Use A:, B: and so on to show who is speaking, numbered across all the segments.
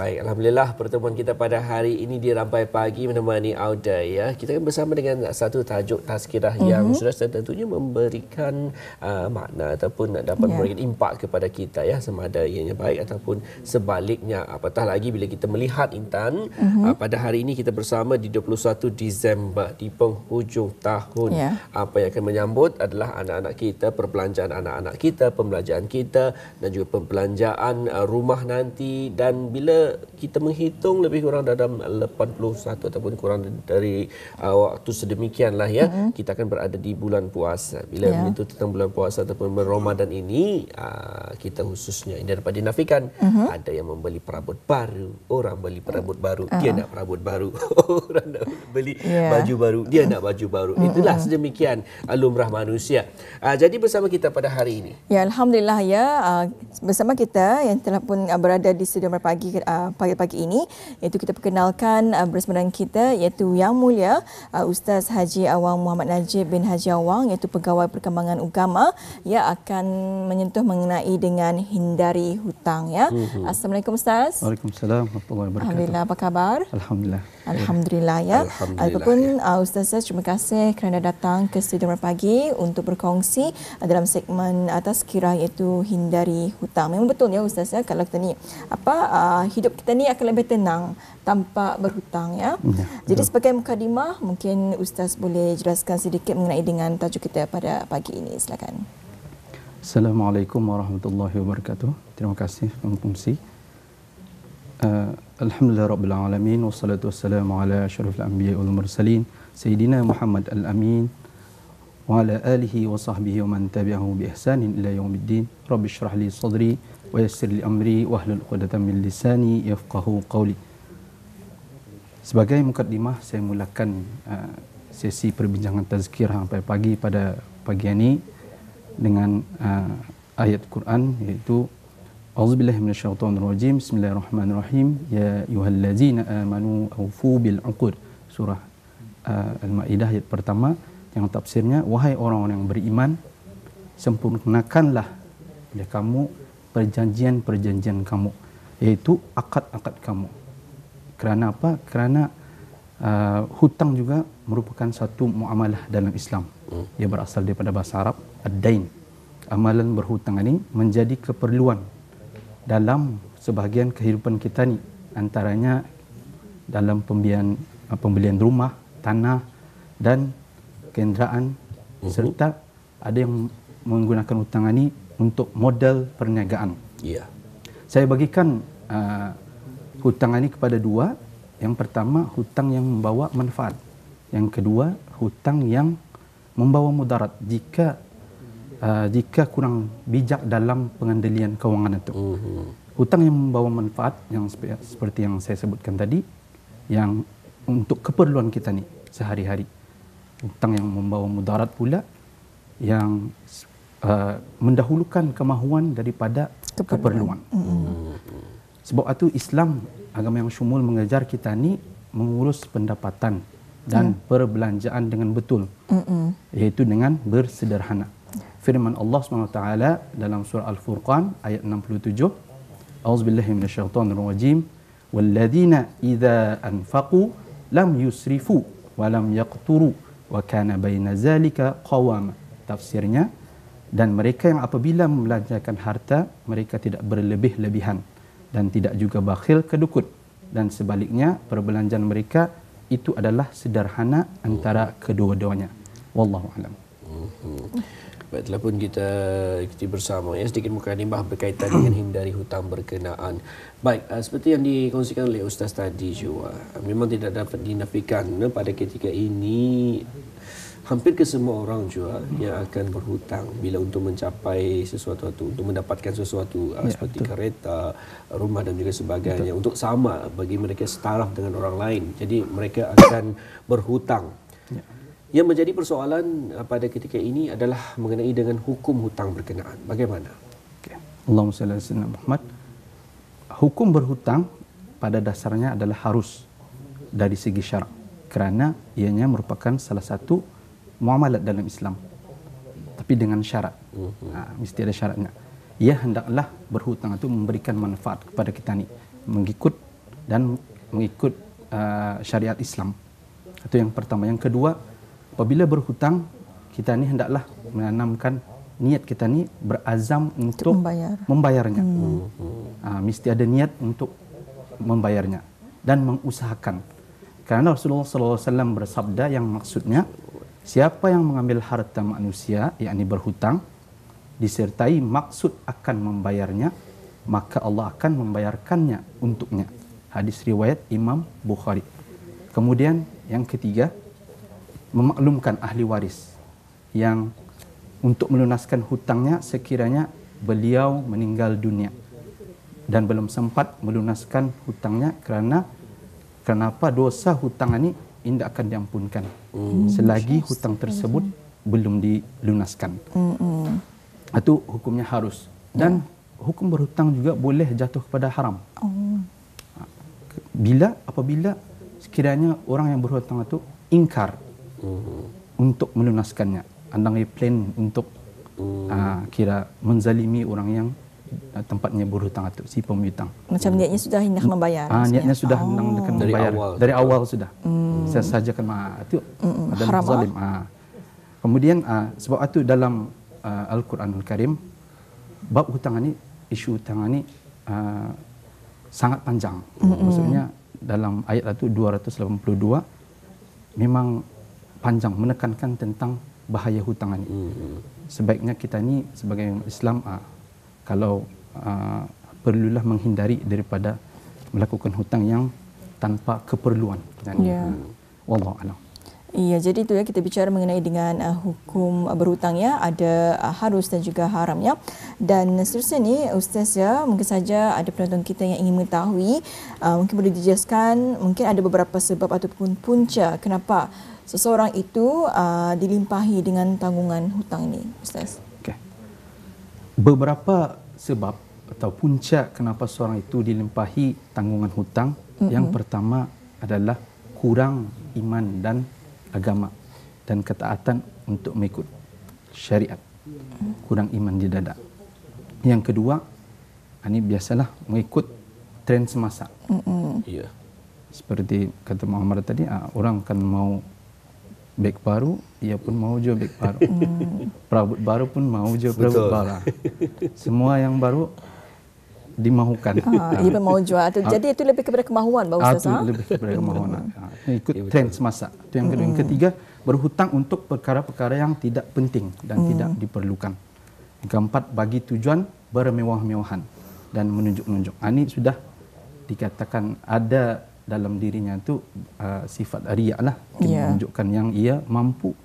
A: Baik, Alhamdulillah pertemuan kita pada hari ini di Rampai Pagi menemani Auda ya. Kita akan bersama dengan satu tajuk tazkirah yang sudah tentunya memberikan makna ataupun dapat memberikan impak kepada kita ya, sama ada ianya baik ataupun sebaliknya. Apatah lagi bila kita melihat Intan pada hari ini kita bersama di 21 Disember di penghujung tahun. Apa yang akan menyambut adalah anak-anak kita, perbelanjaan anak-anak kita, pembelajaran kita dan juga perbelanjaan rumah nanti. Dan bila kita menghitung lebih kurang dalam 81 ataupun kurang dari waktu sedemikianlah ya, kita akan berada di bulan puasa. Bila menyentuh tentang bulan puasa ataupun Ramadan ini, kita khususnya ini dapat dinafikan ada yang membeli perabot baru, orang beli perabot baru, dia nak perabot baru, orang nak beli baju baru, dia nak baju baru. Itulah sedemikian lumrah manusia. Jadi bersama kita pada hari ini.
B: Ya, alhamdulillah ya, bersama kita yang telah pun berada di studio pagi ini, iaitu kita perkenalkan bersama dengan kita iaitu Yang Mulia Ustaz Haji Awang Muhammad Najib bin Haji Awang, iaitu Pegawai Perkembangan Agama, yang akan menyentuh mengenai dengan hindari hutang ya. Assalamualaikum Ustaz.
C: Waalaikumsalam warahmatullahi wabarakatuh.
B: Alhamdulillah, apa khabar?
C: Alhamdulillah.
B: Alhamdulillah ya. Ataupun Ustaz, terima kasih kerana datang ke studio pagi untuk berkongsi dalam segmen tazkirah iaitu hindari hutang. Memang betul ya Ustaz ya, kalau kita ni hidup kita ni akan lebih tenang tanpa berhutang ya. Jadi sebagai mukadimah, mungkin Ustaz boleh jelaskan sedikit mengenai dengan tajuk kita pada pagi ini. Silakan.
C: Assalamualaikum warahmatullahi wabarakatuh. Terima kasih pengungsi. Alhamdulillah rabbil alamin wassalatu wassalamu ala asyrafil anbiya'i wal mursalin sayyidina Muhammad al-amin wa ala alihi wa sahbihi wa man tabi'ahu bi ihsanin ila yaumiddin. Rabbi shrah li sadri wa yassir li amri wahlul 'uqdatam min lisani yafqahu qawli. Sebagai mukadimah, saya mulakan sesi perbincangan tazkirah sampai pagi pada pagi ini dengan ayat Quran, iaitu A'udzubillahi minasyaitonirrajim. Bismillahirrahmanirrahim. Ya ayyuhallazina amanu aufu bil 'uqud. Surah Al-Maidah ayat pertama, yang tafsirnya, wahai orang-orang yang beriman, sempurnakanlah oleh kamu perjanjian-perjanjian kamu, iaitu akad-akad kamu. Kerana apa? Kerana hutang juga merupakan satu muamalah dalam Islam. Ia berasal daripada bahasa Arab ad-dain. Amalan berhutang ini menjadi keperluan dalam sebahagian kehidupan kita ni, antaranya dalam pembelian rumah, tanah dan kenderaan, serta ada yang menggunakan hutang ini untuk modal perniagaan. Saya bagikan hutang ini kepada dua. Yang pertama, hutang yang membawa manfaat. Yang kedua, hutang yang membawa mudarat jika kurang bijak dalam pengendalian kewangan itu. Hutang yang membawa manfaat, yang seperti yang saya sebutkan tadi, yang untuk keperluan kita ni sehari-hari. Hutang yang membawa mudarat pula, yang mendahulukan kemahuan daripada keperluan. Sebab itu Islam, agama yang syumul, mengajar kita ni mengurus pendapatan dan perbelanjaan dengan betul, iaitu dengan bersederhana. Firman Allah SWT dalam surah Al-Furqan ayat 67, A'udzubillahi minasyaitonirrajim, walladzina idza anfaqu lam yusrifu wa lam yaqturu wa kana baina zalika qawama. Tafsirnya, dan mereka yang apabila membelanjakan harta, mereka tidak berlebih-lebihan dan tidak juga bakhil kedukut, dan sebaliknya perbelanjaan mereka itu adalah sederhana antara kedua-duanya. Wallahu a'lam.
A: Baiklah, pun kita ikuti bersama ya sedikit mukadimah berkaitan dengan hindari hutang berkenaan. Baik, seperti yang dikongsikan oleh Ustaz tadi juga, memang tidak dapat dinafikan pada ketika ini hampir ke semua orang juga yang akan berhutang bila untuk mencapai sesuatu, untuk mendapatkan sesuatu seperti kereta, rumah dan juga sebagainya, untuk sama bagi mereka setaraf dengan orang lain. Jadi mereka akan berhutang. Yang menjadi persoalan pada ketika ini adalah mengenai dengan hukum hutang berkenaan. Bagaimana?
C: Allahumma salli ala sayyidina Muhammad. Hukum berhutang pada dasarnya adalah harus dari segi syarak, kerana ianya merupakan salah satu muamalat dalam Islam, tapi dengan syarat. Mesti ada syaratnya. Ia hendaklah berhutang itu memberikan manfaat kepada kita ni, mengikut dan mengikut syariat Islam. Itu yang pertama. Yang kedua, apabila berhutang, kita ni hendaklah menanamkan niat kita ni berazam untuk membayarnya. Mesti ada niat untuk membayarnya dan mengusahakan. Karena Rasulullah SAW bersabda yang maksudnya, siapa yang mengambil harta manusia, yakni berhutang, disertai maksud akan membayarnya, maka Allah akan membayarkannya untuknya. Hadis riwayat Imam Bukhari. Kemudian yang ketiga, memaklumkan ahli waris yang untuk melunaskan hutangnya sekiranya beliau meninggal dunia dan belum sempat melunaskan hutangnya kerana kenapa dosa hutang ini tidak akan diampunkan selagi hutang tersebut belum dilunaskan. Itu hukumnya harus. Dan hukum berhutang juga boleh jatuh kepada haram. Apabila sekiranya orang yang berhutang itu ingkar untuk melunaskannya, andai plan untuk kira menzalimi orang yang tempatnya berhutang atau si pemihutang.
B: Macam niatnya sudah hendak membayar.
C: Niatnya sudah hendak membayar dari awal sudah. Saya sajakan itu adalah zalim. Kemudian sebab itu dalam Al-Quranul Karim bab hutang ini, isu hutang ini sangat panjang. Maksudnya dalam ayat itu 282 memang panjang menekankan tentang bahaya hutang ini. Sebaiknya kita ni sebagai Islam kalau perlulah menghindari daripada melakukan hutang yang tanpa keperluan. Wallahu a'lam.
B: Iya, jadi itu ya, kita bicara mengenai dengan hukum berhutang ya, ada harus dan juga haram ya. Dan seterusnya ni Ustaz ya, mungkin saja ada penonton kita yang ingin mengetahui, mungkin boleh dijelaskan, mungkin ada beberapa sebab ataupun punca kenapa seseorang itu dilimpahi dengan tanggungan hutang ini, Ustaz.
C: Okay. Beberapa sebab atau punca kenapa seorang itu dilimpahi tanggungan hutang. Yang pertama adalah kurang iman dan agama dan ketaatan untuk mengikut syariat. Kurang iman di dada. Yang kedua, ini biasalah mengikut tren semasa.
A: Ya.
C: Seperti kata Muhammad tadi, orang kan mau beg baru, ia pun mau jual beg baru. Perabot baru pun mau jual perabot baru. Semua yang baru dimahukan.
B: Ia pun mau jual. Jadi itu lebih kepada kemahuan, Pak Ustaz.
C: Lebih kepada kemahuan. Ikut tren semasa. Itu yang kedua. Yang ketiga, berhutang untuk perkara-perkara yang tidak penting dan tidak diperlukan. Yang keempat, bagi tujuan bermewah-mewahan dan menunjuk-nunjuk. Ini sudah dikatakan ada dalam dirinya itu sifat riya lah, menunjukkan yang ia mampu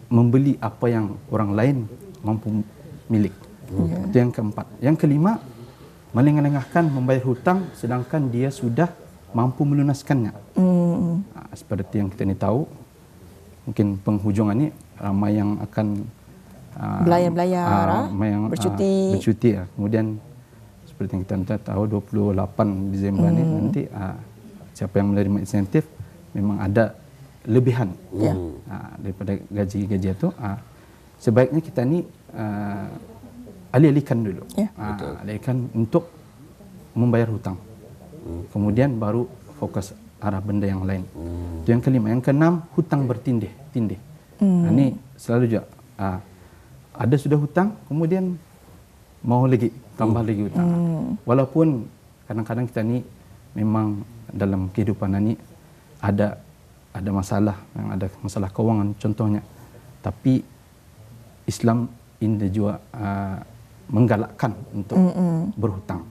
C: membeli apa yang orang lain mampu milik. Itu yang keempat. Yang kelima, melengah-lengahkan membayar hutang sedangkan dia sudah mampu melunaskannya. Seperti yang kita ni tahu, mungkin penghujung ini ramai yang akan
B: belayar-belayar,
C: bercuti. Kemudian seperti yang kita tahu 28 Disember ni nanti siapa yang menerima insentif memang ada lebihan daripada gaji itu. Sebaiknya kita ni alih-alihkan dulu. Alihkan untuk membayar hutang. Kemudian baru fokus arah benda yang lain. Itu yang kelima. Yang keenam, hutang bertindih. Ini selalu juga ada sudah hutang, kemudian mau lagi tambah lagi hutang. Walaupun kadang-kadang kita ni memang dalam kehidupan ini ada masalah, ada masalah keuangan contohnya. Tapi Islam ini juga menggalakkan untuk berhutang.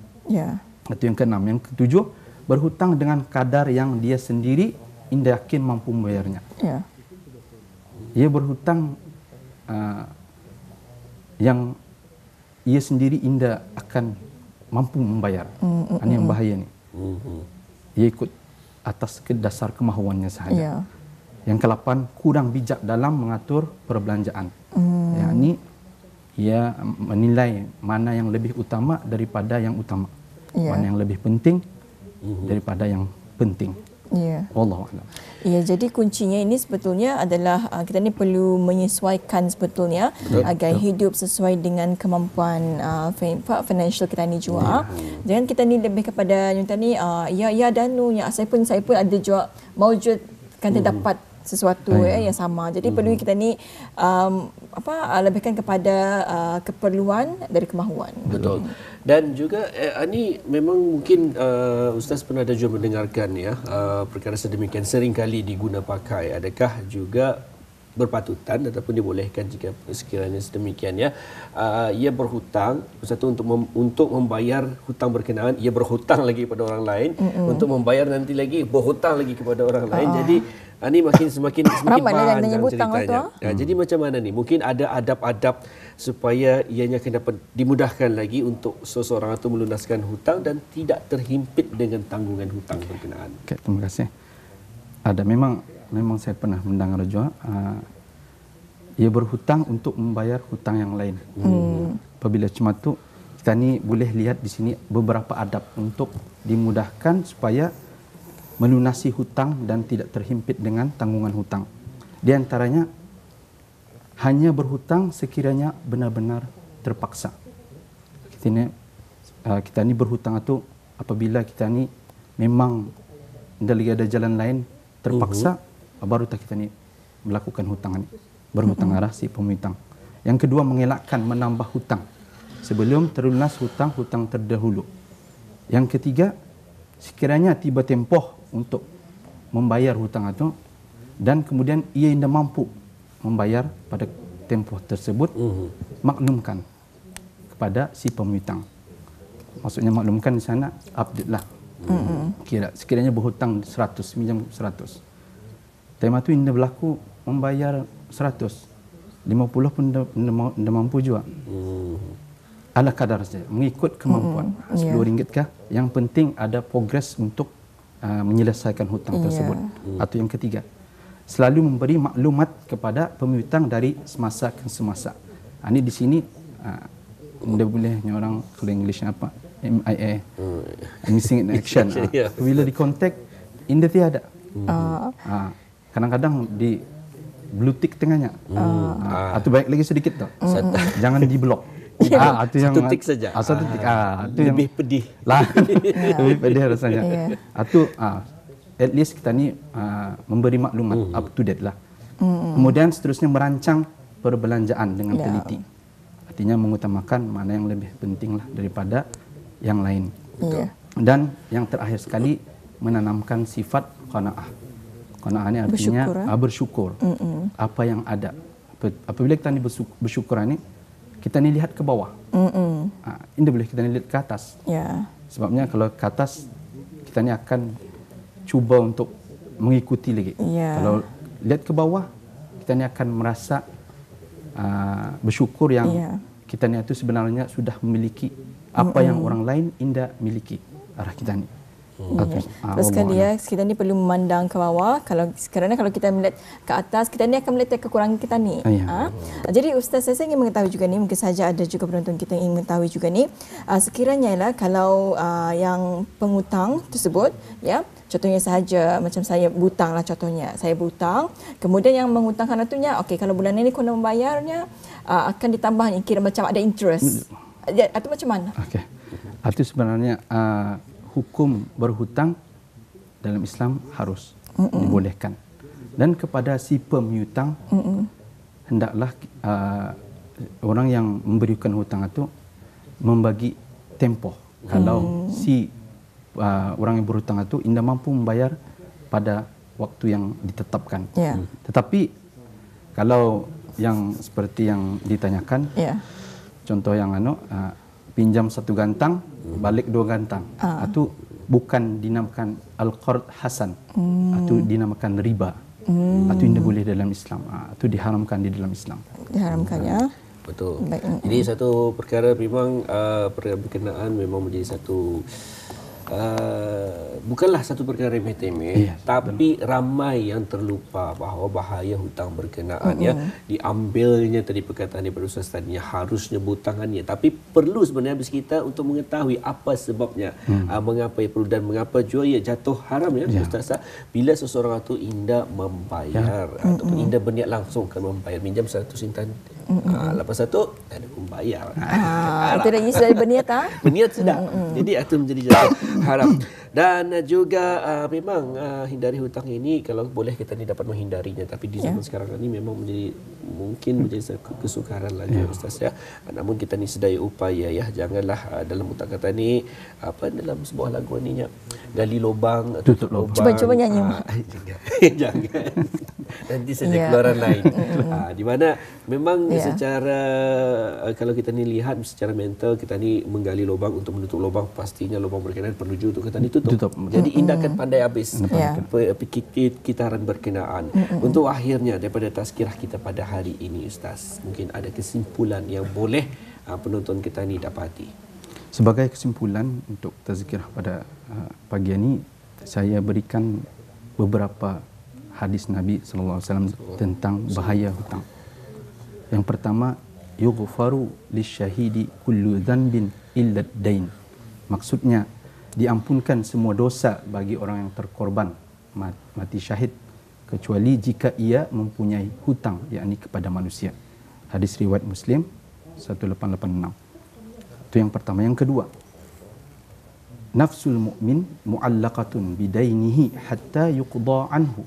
C: Itu yang keenam. Yang ketujuh, berhutang dengan kadar yang dia sendiri indah yakin mampu membayarnya. Ia berhutang yang ia sendiri indah akan mampu membayar. Ini yang bahaya ni. Ia ikut atas dasar kemahuannya sahaja. Yang ke-8, kurang bijak dalam mengatur perbelanjaan. Ini ia menilai mana yang lebih utama daripada yang utama. Mana yang lebih penting daripada yang penting.
B: Ya.
C: Wallahu a'lam.
B: Ya, jadi kuncinya ini sebetulnya adalah kita ni perlu menyesuaikan sebetulnya agar hidup sesuai dengan kemampuan financial kita ni juga. Jangan kita ni lebih kepada yang tadi ya danu ya saya pun ada juga maujud kan dapat sesuatu yang sama. Jadi perlu kita ni lebihkan kepada keperluan dari kemahuan.
A: Betul. Dan juga ini memang mungkin Ustaz pernah ada juga mendengarkan ya perkara sedemikian sering kali diguna pakai. Adakah juga berpatutan ataupun dibolehkan jika sekiranya sedemikian ya ia berhutang satu untuk membayar hutang berkenaan, ia berhutang lagi kepada orang lain untuk membayar nanti lagi berhutang lagi kepada orang lain. Jadi ini semakin panjang ceritanya. Jadi macam mana ni? Mungkin ada adab-adab supaya ianya akan dapat dimudahkan lagi untuk seseorang itu melunaskan hutang dan tidak terhimpit dengan tanggungan hutang berkenaan.
C: Okay, terima kasih. Ada memang saya pernah mendengar juga ia berhutang untuk membayar hutang yang lain. Apabila cuma tu kita ni boleh lihat di sini beberapa adab untuk dimudahkan supaya melunasi hutang dan tidak terhimpit dengan tanggungan hutang. Di antaranya hanya berhutang sekiranya benar-benar terpaksa. Kita ni berhutang itu apabila kita ni memang tidak ada jalan lain, terpaksa baru kita ni melakukan hutang ni, berhutang arah si pemihutang. Yang kedua, mengelakkan menambah hutang sebelum terlunas hutang terdahulu. Yang ketiga, sekiranya tiba tempoh untuk membayar hutang itu dan kemudian ia tidak mampu membayar pada tempoh tersebut, maklumkan kepada si pemihutang. Maksudnya maklumkan di sana update lah. Sekiranya berhutang 100, minjam 100. Tema itu tidak berlaku membayar 100. 50 pun tidak mampu juga. Ala kadar saja, mengikut kemampuan. RM10 kah? Yang penting ada progres untuk menyelesaikan hutang tersebut. Atau yang ketiga, selalu memberi maklumat kepada pemihutang dari semasa ke semasa. Ini di sini tidak boleh orang kalau Englishnya apa? MIA, missing in action. Bila dikontak, indah tiada. Kadang-kadang di blue tick tengahnya. Atau baik lagi sedikit tak? Jangan di blok.
A: Satu tik saja.
C: Satu tik. Itu yang
A: lebih pedih.
C: Lebih pedih rasanya. Atau at least kita ni memberi maklumat up to date lah. Kemudian seterusnya merancang perbelanjaan dengan teliti. Artinya mengutamakan mana yang lebih penting lah daripada yang lain. Dan yang terakhir sekali menanamkan sifat qanaah. Qanaah ini artinya bersyukur. Apa yang ada. Apabila kita ni bersyukur ni, kita ni lihat ke bawah. Ini boleh kita ni lihat ke atas. Sebabnya kalau ke atas, kita ni akan cuba untuk mengikuti lagi. Kalau lihat ke bawah, kita ni akan merasa bersyukur yang kita ni itu sebenarnya sudah memiliki apa yang orang lain tidak miliki. Arah kita ni.
B: Terus sekali kita ni perlu memandang ke bawah. Kerana kalau kita melihat ke atas, kita ni akan melihat kekurangan kita ni. Jadi Ustaz, saya ingin mengetahui juga ni, mungkin saja ada juga penonton kita yang ingin mengetahui juga ni, sekiranya lah kalau yang pengutang tersebut, ya, contohnya sahaja macam saya berhutang lah contohnya, saya berhutang, kemudian yang mengutangkan itunya, okey kalau bulan ini kena membayarnya akan ditambah ni, kira macam ada interest. Atau macam mana?
C: Okey. Itu sebenarnya hukum berhutang dalam Islam harus dibolehkan. Dan kepada si pemihutang, hendaklah orang yang memberikan hutang itu membagi tempoh. Kalau si orang yang berhutang itu tidak mampu membayar pada waktu yang ditetapkan. Tetapi kalau yang seperti yang ditanyakan, contoh yang pinjam 1 gantang, balik 2 gantang. Itu bukan dinamakan al-qard hasan. Itu dinamakan riba. Itu tidak boleh dalam Islam. Itu diharamkan di dalam Islam.
B: Diharamkan ya.
A: Betul. Jadi satu perkara memang perkara berkenaan memang menjadi satu bukanlah satu perkara remeh-temeh, tapi ramai yang terlupa bahawa bahaya hutang berkenaan ya. Diambilnya tadi perkataan daripada Ustaz tadi, harusnya butangannya, tapi perlu sebenarnya habis kita untuk mengetahui apa sebabnya, mengapa ia perlu dan mengapa juga ia jatuh haram ya, Ustaz. Bila seseorang itu indah membayar ataupun indah berniat langsung akan membayar, minjam 100 intan, lepas satu ada membayar.
B: Itu lagi sudah berniat
A: berniat sudah. Jadi itu menjadi jatuh haram. Dan juga memang hindari hutang ini kalau boleh kita ni dapat menghindarinya, tapi di zaman sekarang ini memang mungkin menjadi kesukaran lagi Ustaz ya. Namun kita ni sedaya upaya ya, janganlah dalam hutang kata ni dalam sebuah lagu ni gali lubang tutup lubang.
B: Cuba nyanyi.
A: Jangan. Nanti saja keluaran lain. Di mana memang secara kalau kita ni lihat secara mental, kita ni menggali lubang untuk menutup lubang, pastinya lubang berkenaan perlu juga untuk kita ni tutup. Jadi indahkan pandai habis kitaran berkenaan. Untuk akhirnya daripada tazkirah kita pada hari ini Ustaz, mungkin ada kesimpulan yang boleh penonton kita ni dapati.
C: Sebagai kesimpulan untuk tazkirah pada pagi ini, saya berikan beberapa hadis Nabi sallallahu alaihi wasallam tentang bahaya hutang. Yang pertama, yughfaru lisyahidi kullu dhanbin illa ad-dain. Maksudnya diampunkan semua dosa bagi orang yang terkorban mati syahid kecuali jika ia mempunyai hutang, yakni kepada manusia. Hadis riwayat Muslim 1886. Itu yang pertama. Yang kedua, nafsul mu'min mu'allaqatun bidainihi hatta yuqda anhu.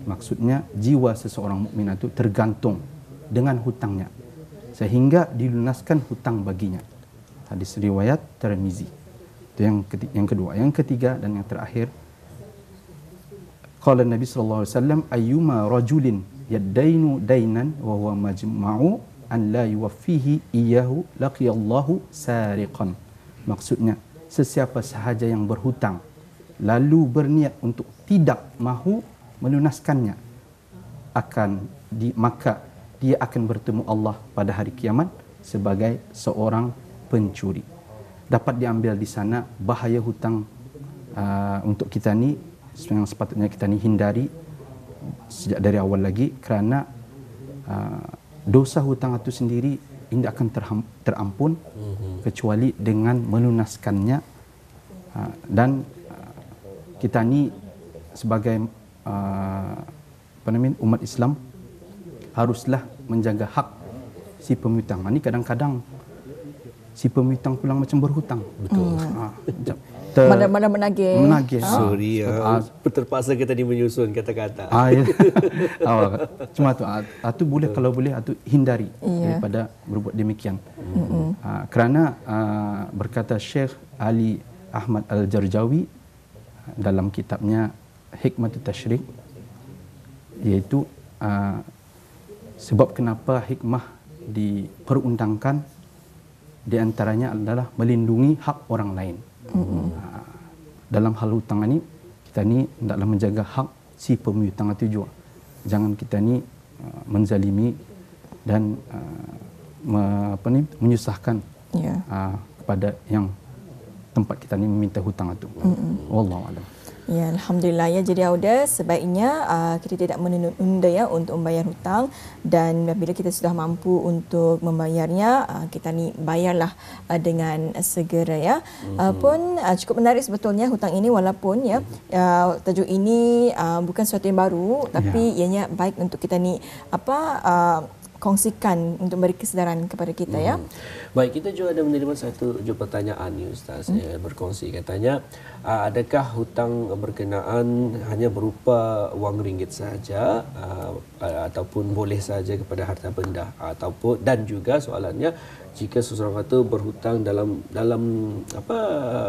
C: Maksudnya jiwa seseorang mukmin itu tergantung dengan hutangnya sehingga dilunaskan hutang baginya. Hadis riwayat Tirmizi. Itu yang kedua. Yang ketiga dan yang terakhir, qala Nabi sallallahu alaihi wasallam, ayyuma rajulin yadainu dainan wa huwa majma'u an la yuwaffihi iyyahu laqiyallahu sariqan. Maksudnya, sesiapa sahaja yang berhutang lalu berniat untuk tidak mahu melunaskannya, maka dia akan bertemu Allah pada hari kiamat sebagai seorang pencuri. Dapat diambil di sana bahaya hutang untuk kita ni yang sepatutnya kita ni hindari sejak dari awal lagi, kerana dosa hutang itu sendiri tidak akan terampun kecuali dengan melunaskannya. Dan kita ni sebagai umat Islam haruslah menjaga hak si pemiutang. Ini kadang-kadang si pemiutang pulang macam berhutang.
A: Betul.
B: Mana menagih.
A: Sorry terpaksa kita menyusun kata-kata.
C: Cuma tu boleh, kalau boleh hindari daripada berbuat demikian. Kerana berkata Syekh Ali Ahmad Al-Jarjawi dalam kitabnya Hikmat Tashrik, iaitu sebab kenapa hikmah diperundangkan di antaranya adalah melindungi hak orang lain. Dalam hal hutang ini, kita ni hendaklah menjaga hak si pemiutang itu juga. Jangan kita ni menzalimi dan menyusahkan kepada yang tempat kita ni meminta hutang itu. Wallahu a'lam.
B: Ya, alhamdulillah ya. Jadi Auda, sebaiknya kita tidak menunda ya untuk membayar hutang, dan bila kita sudah mampu untuk membayarnya, kita ni bayarlah dengan segera ya. Pun cukup menarik sebetulnya hutang ini, walaupun ya tajuk ini bukan sesuatu yang baru, tapi ianya baik untuk kita ni kongsikan untuk beri kesedaran kepada kita ya.
A: Baik, kita juga ada menerima satu pertanyaan ni Ustaz, berkongsi katanya, adakah hutang berkenaan hanya berupa wang ringgit saja ataupun boleh saja kepada harta benda, ataupun dan juga soalannya, jika seseorang itu berhutang dalam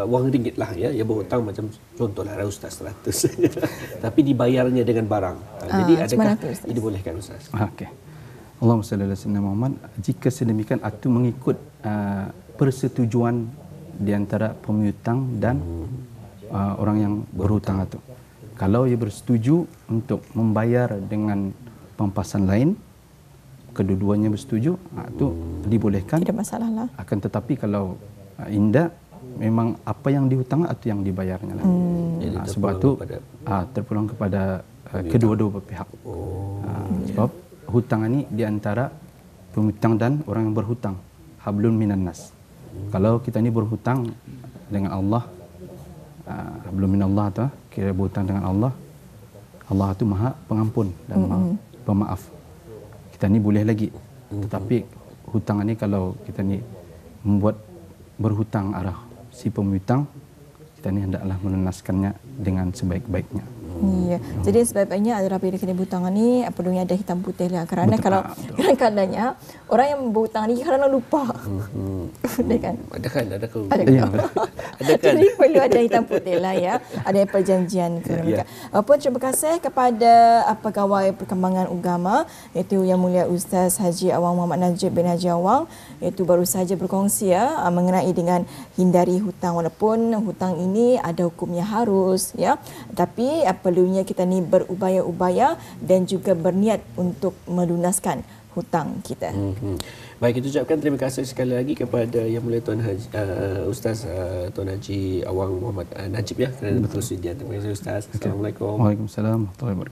A: wang ringgit lah ya, ia berhutang macam contohlah Ustaz 100 tapi dibayarnya dengan barang. Jadi adakah ini dibolehkan Ustaz?
C: Okey. Allahumma salli ala sayyidina Muhammad. Jika sedemikian, itu mengikut persetujuan di antara pemiutang dan orang yang berhutang itu. Kalau ia bersetuju untuk membayar dengan pampasan lain, kedua-duanya bersetuju, itu dibolehkan.
B: Tidak masalah lah.
C: Akan tetapi kalau indah, memang apa yang dihutang atau yang dibayarnya lah. Sebab itu terpulang kepada kedua-dua pihak. Sebab hutang ini di antara pemihutang dan orang yang berhutang. Hablun minan nas. Kalau kita ni berhutang dengan Allah, hablun minallah tu, kira berhutang dengan Allah, Allah itu Maha Pengampun dan Maha Pemaaf. Kita ni boleh lagi. Tetapi hutang ni kalau kita ni membuat berhutang arah si pemihutang, kita ni hendaklah melunaskannya dengan sebaik-baiknya.
B: Ya. Jadi sebaik-baiknya adalah bila kena berhutang ni perlunya ada hitam putih lah. Kerana kalau kadang-kadangnya orang yang berhutang ni kadang lupa. Ada kan?
A: Ada kan?
B: Jadi perlu ada hitam putih lah ya. Ada perjanjian kerana pun terima kasih kepada pegawai perkembangan agama iaitu Yang Mulia Ustaz Haji Awang Muhammad Najib bin Haji Awang, iaitu baru saja berkongsi mengenai dengan hindari hutang, walaupun hutang ini ada hukumnya harus ya, tapi perlunya kita ni berupaya-upaya dan juga berniat untuk melunaskan hutang kita.
A: Baik, kita ucapkan terima kasih sekali lagi kepada Yang Mulia Tuan Haji, Ustaz Tuan Haji Awang Muhammad Najib ya kerana bersedia. Terima kasih Ustaz. Assalamualaikum.
C: Waalaikumsalam warahmatullahi wabarakatuh.